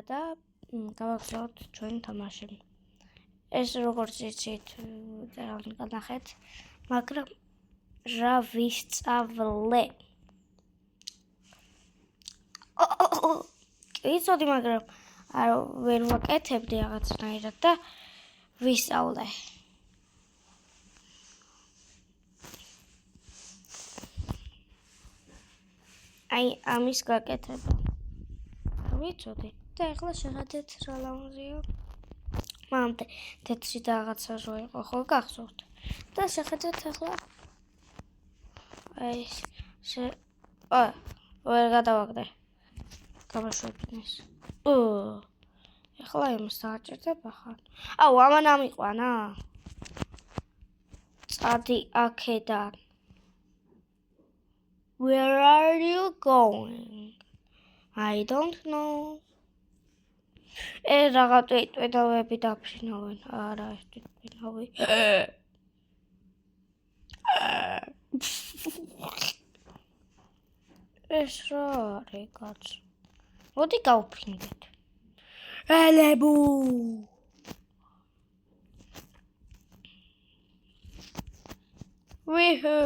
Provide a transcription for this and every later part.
და გავაგზავნოთ ჩვენ თამაში. ეს როგორც იცით, განახეთ, მაგრამ რა ვისწავლე? იცოდი, მაგრამ ვერ ვაკეთებდი რაღაცნაირად და ვისწავლე. აი, ამის გაკეთება. ვიცოდი და ახლა შეხედეთ რა ლამაზია. მანამდე თეთრი და რაღაცა რო იყო, ხო გახსოვთ? და შეხედეთ ახლა. აი, ვერ გადავაგდე. გამაშვებინეს. ახლა იმას დააჭერდება ხან. აუ, ამან ამიყვანა. წადი აქედან. Where are you going? I don't know. Რა ტვინავები დაფრინავენ. არა, ეს ტვინავი. ეს რა არის, კაც? მოდი გავფრინდეთ. ელებუ. ვიჰუ.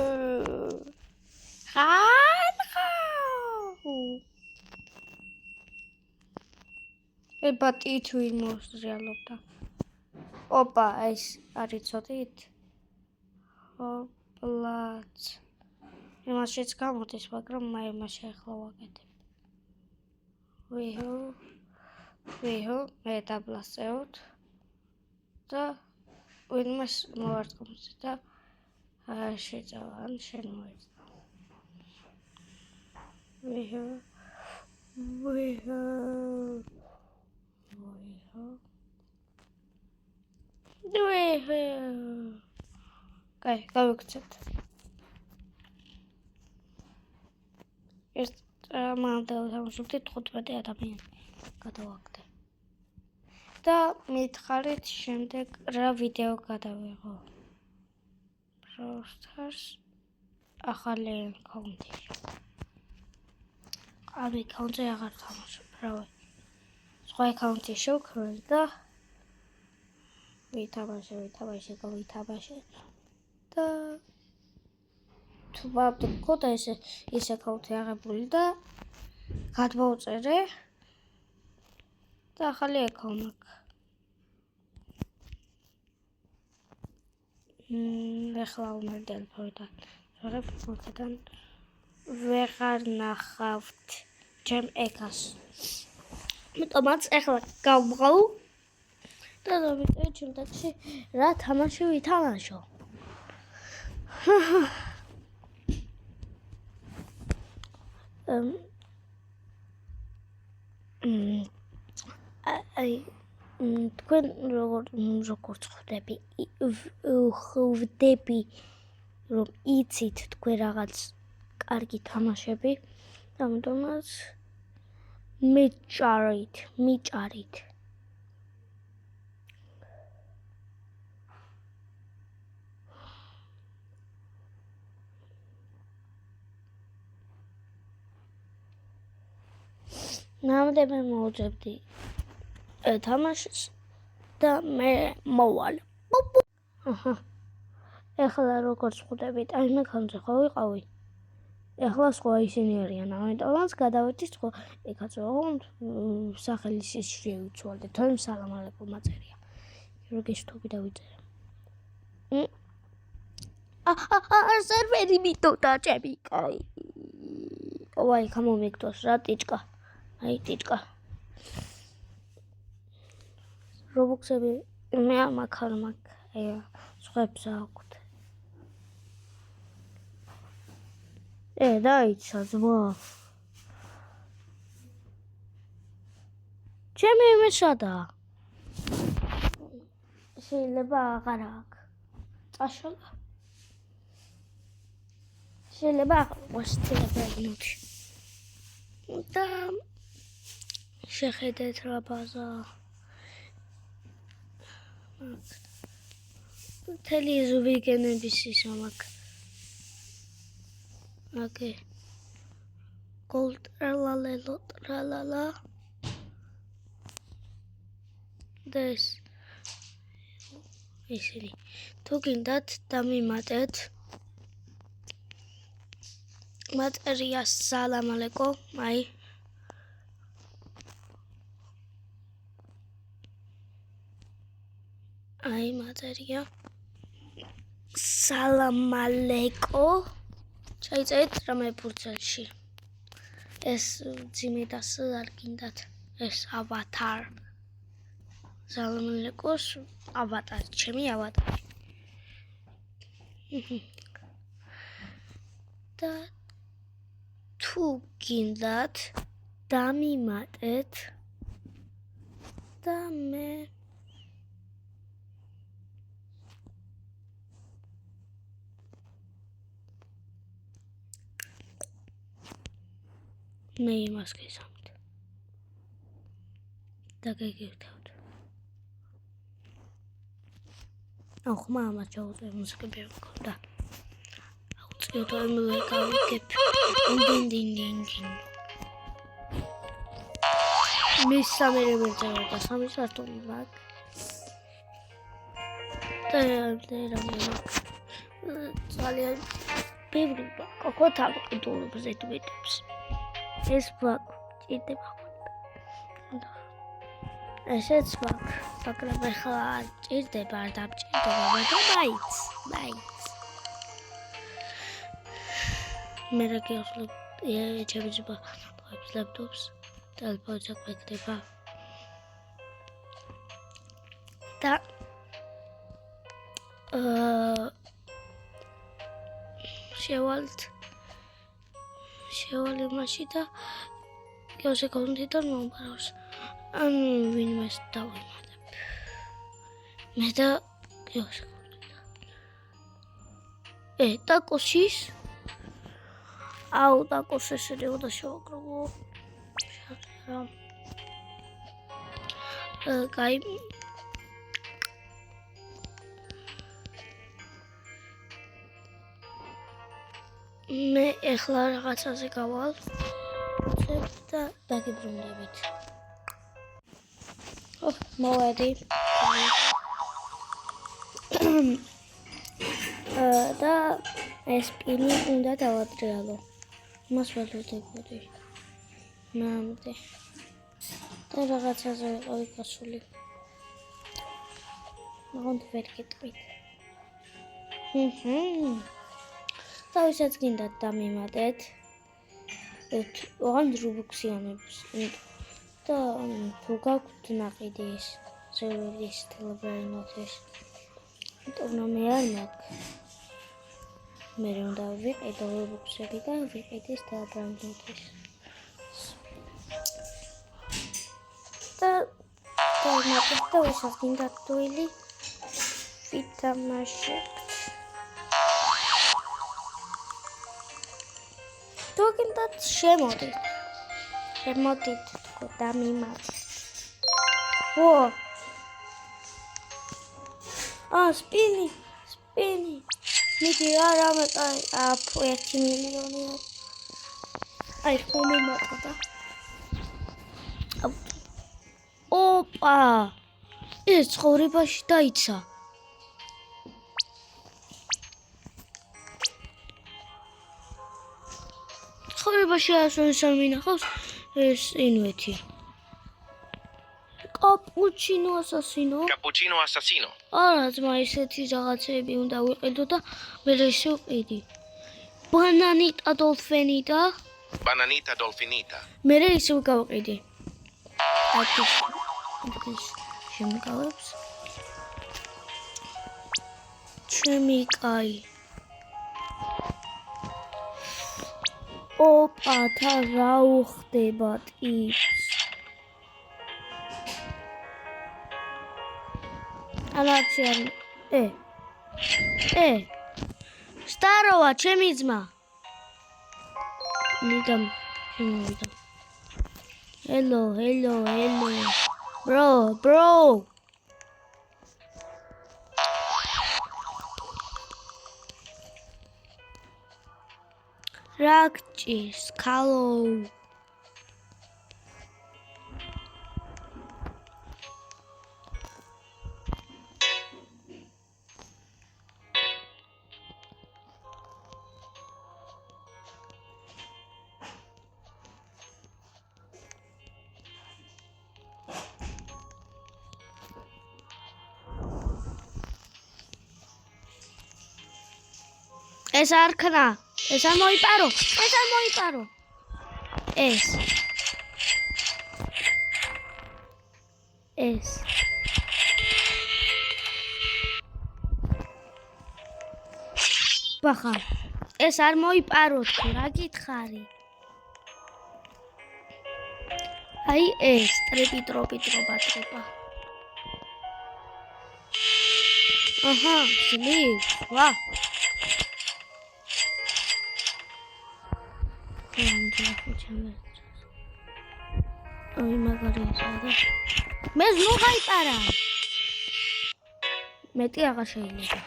ბატი თუ იმოსრიალობდა. ოპა, ეს არის ცოდით? ჰოპლაც. იმაშიც გამოდის, მაგრამ მე იმაში ახლა ვაკეთებ. ვიჰუ, მე დაბლასწევთ და ვინმეს მოვარდკომს და შეწავა, ან შენ მოეწავა. ვიჰუ. კაი, გავიქცეთ. ეს მანამდე ვთამაშობდი 15 ადამიანი გადავაგდე. და მითხარით შემდეგ რა ვიდეო გადავიღო. Stars ახალი აკაუნტი. ამ აკაუნტზე აღარ თამაშობ, რავი. სხვა აკაუნტი შევქმნილ და ვითამაშე და თუ მქონდა ეს აკაუნტი აღებული და გადმოვწერე და ახალი აკაუნტი მაქვს. ახლა უნდა დელფოიდან რეგისტრიდან ვეღარ ნახავთ ჩემ ეკას. მეტომაც ახლა გავმღავ და დავიწყე ჩემში რა თამაში ვითამაშო. აი თქვენ როგორც ხვდები რომ იცით თქვენ რაღაც კარგი თამაშები და ამიტომაც მიჭარით ნამდვილად მე მოვუძებდი თამაშს და მე მოვალ. ახლა როგორც ხვდებით, აი მე ხანზე ხო ვიყავი. ახლა სხვა ისინი არიან, ამიტომაც გადავედი სხვა ეკაცო, სახელის ის შევიცვალე, თორემ სალამ ალეკუმ მაწერია. რეგისტრები დავიწერე. სერვერი მიტოვდა ჩემი, კაი. ოვაი, გამომიგდოს რა ტიჭკა. აი ტიჭკა. რობოქსები მე არ მაქვს, სხვებს აქვთ. დაიცა ზღვა. ჩემი მესადა. შეიძლება აღარ აქვს. წაშალა. შეიძლება ვასწრებე ნუჩი. და შეხედეთ რა ბაზა. მთელი ზვიგენების ისა მაქვს. Okay. Gold tralala. This. Easily. Talking that დამიმატეთ. მატერია სალამ ალეკომ. აი მატერია. სალამ ალეკომ. ჩაიწერეთ რამე ფურცელში. ეს ძიმედას არ გინდათ. ეს ავატარ. სალამ ალეკოს ავატარი, ჩემი ავატარი. და თუ გინდათ დამიმატეთ და მე იმას გესამთ და გეგებთ. ხმა ამას ჩაუწევ მუსიკები მქონდა. აუწიოთ ამოვე გავიგებ. დინ. მესამე რემერტა და სამი სართული მაქვს. და ძალიან ბევრი კოკოთალ ყიდულობს ეთვეთებს. ეს ბაკ ჭირდება. ესეც ბაკ, მაგრამ ახლა ჭირდება, არ დამჭირდება, მაგრამ მაიც. მე რა გიხსნებ, ჩემი ძმა ლეპტოპს, ტელეფონს აკვეთება. და შევალ იმაში და გეოსეკუნდიდან მომბარავს. ანუ ვინმეს დავიმატებ. მე და გეოსეკუნდიდან. ტაკოსის. აუ ტაკოს ესეთი უნდა შევაკრობო. კაი. მე ეხლა რაღაცაზე გავალ. და დაგიბრუნდებით. მოვედი. და ეს პინი უნდა დავატრიალო. მას ველოდებოდი. მამდე. და რაღაცაზე ვიყავი გასული. მაგონ ვერ გეტყვით. და ვისაც გინდათ დამიმატეთ. ოღონდ რუბუქსიანებს. და თუ გაქვთ ნაყიდი ეს სერვერის ტელებრაინოთის. იმიტომ მე არ მაქვს. მე უნდა ვიყიდო რუბუქსები და ვიყიდეს ტელებრაინოთის. და ვისაც გინდათ დუელი ვითამაშებთ. თუ გინდათ შემოდით თქო დამიმატეთ. სპინი. მიდი არა მეტყვი 1 მილიონი. აი მომიმატდა. ოპა! ეს ცხოვრებაში დაიცა. ცხოვრებაში ასონის არ მინახავს ეს ინვეთი. კაპუჩინო ასასინო. არა, ძმა, ისეთი რაღაცები უნდა ვიყიდო და მე ისე ვყიდი. ბანანიტა დოლფინიტა. მე ისე გავყიდი. ეს შემიგავებს. ჩემი კაი. ოპა, თან რა უხდება ტიპს? ალაჩიან. სტაროა, ჩემი ძმა. მიდამ, შემოვიდა. Hello. Bro. Rakchis, kalo. ეს არ ქნა, ეს არ მოიპარო. ეს. ბახა, ეს არ მოიპარო თუ რა გითხარი? აი ეს, ტროპი. აჰა, ძლივ, ვა. Ay, მაგარია. მე ნუ გაიპარა. მეტი აღარ შეიძლება.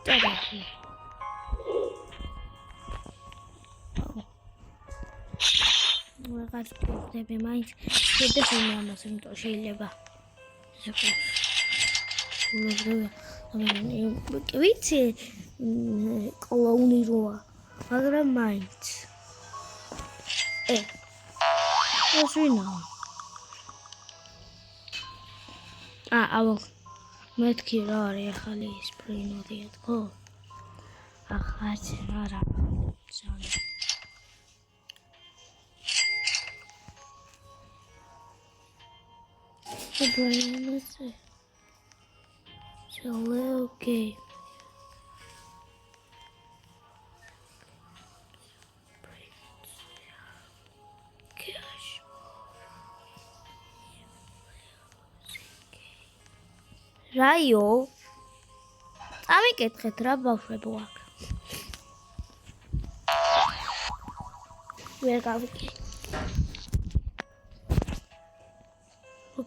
წერაში. ვეღარ ვხვდები მაინც. შედე ხოლმე ამას, იმიტომ შეიძლება. ვიცი, კლოუნი როა. მაგრამ მაინც. ეს ვინაა? აუ, მეთქი რა არის ახალი სპრინოდია თქო? ახაც არა. ძალიან. Dobranoc. Okay. რაიო? წავიკითხეთ რა ბავშვებო აქ. ვერ გავიკეთე.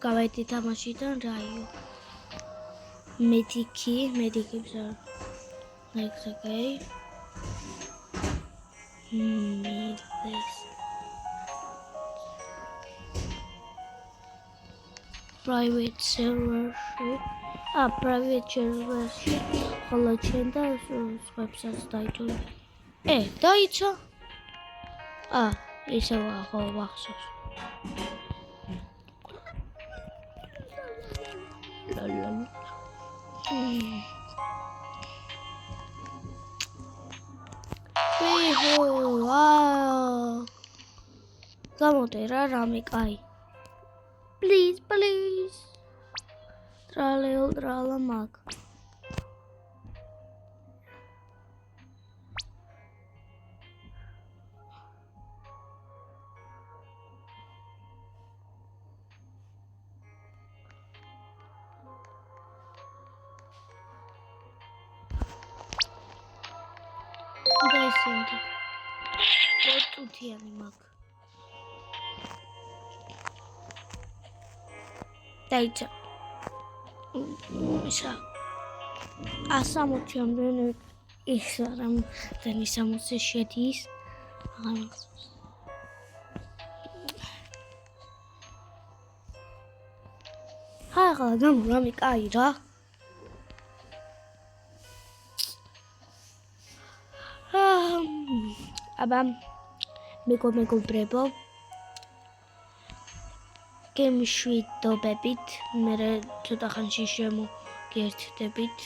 გავედი თამაშიდან რაიო. მედიკი ბზარ. Next okay. This. Private server. Private server. ხოლო ჩვენ და სხვებსაც დაიჭირე. დაიცა. ისევა ხო ვახსოვს. გამოდი რა რამე კაი. Please. ტრალა მაგ. Interesting. What mag. Daita. Isa. Asamutiamden isaram denisamuse შედის. ხაღა გამრამი კაი რა. აბა მეგობრებო გემშვიდობებით მე ცოტა ხანში შემოგერთდებით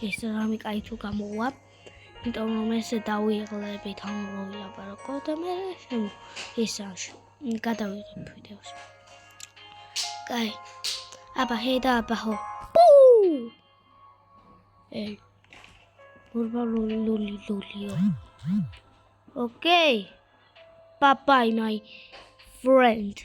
ეს რამე კაი თუ გამოვა იმიტომ რომ ესე დავიღლებით ამ როილაპარაკო და მე გადავიღებ ვიდეოს კაი აბა ჰედა აბა ხო ბურბა ლოლიო Okay. Bye bye, my friend.